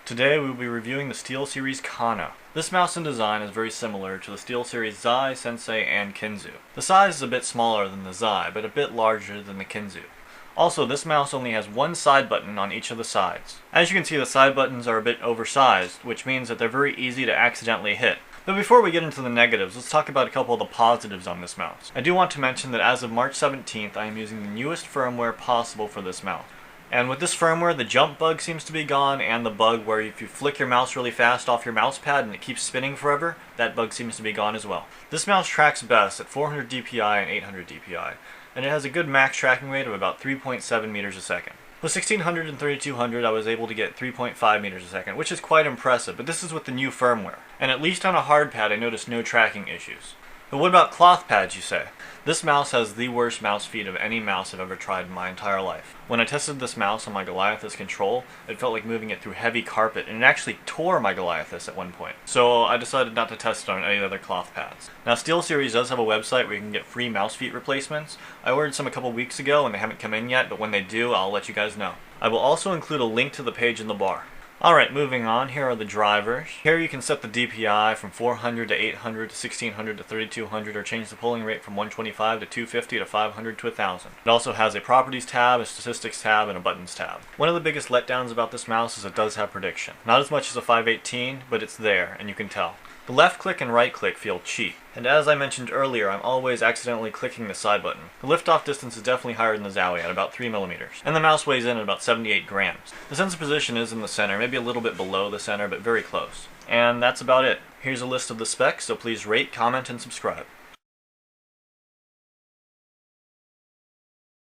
Today we will be reviewing the Steelseries Kana. This mouse in design is very similar to the Steelseries Zai, Sensei, and Kinzu. The size is a bit smaller than the Zai, but a bit larger than the Kinzu. Also, this mouse only has one side button on each of the sides. As you can see, the side buttons are a bit oversized, which means that they're very easy to accidentally hit. But before we get into the negatives, let's talk about a couple of the positives on this mouse. I do want to mention that as of March 17th, I am using the newest firmware possible for this mouse. And with this firmware, the jump bug seems to be gone, and the bug where if you flick your mouse really fast off your mouse pad and it keeps spinning forever, that bug seems to be gone as well. This mouse tracks best at 400 DPI and 800 DPI, and it has a good max tracking rate of about 3.7 meters a second. With 1600 and 3200, I was able to get 3.5 meters a second, which is quite impressive, but this is with the new firmware. And at least on a hard pad, I noticed no tracking issues. But what about cloth pads, you say? This mouse has the worst mouse feet of any mouse I've ever tried in my entire life. When I tested this mouse on my Goliathus control, it felt like moving it through heavy carpet, and it actually tore my Goliathus at one point. So I decided not to test it on any other cloth pads. Now, SteelSeries does have a website where you can get free mouse feet replacements. I ordered some a couple weeks ago and they haven't come in yet, but when they do, I'll let you guys know. I will also include a link to the page in the bar. Alright, moving on, here are the drivers. Here you can set the DPI from 400 to 800 to 1600 to 3200, or change the polling rate from 125 to 250 to 500 to 1000. It also has a properties tab, a statistics tab, and a buttons tab. One of the biggest letdowns about this mouse is it does have prediction. Not as much as a 518, but it's there, and you can tell. The left click and right click feel cheap, and as I mentioned earlier, I'm always accidentally clicking the side button. The liftoff distance is definitely higher than the Zowie at about 3 millimeters, and the mouse weighs in at about 78 grams. The sense of position is in the center, maybe a little bit below the center, but very close. And that's about it. Here's a list of the specs, so please rate, comment, and subscribe.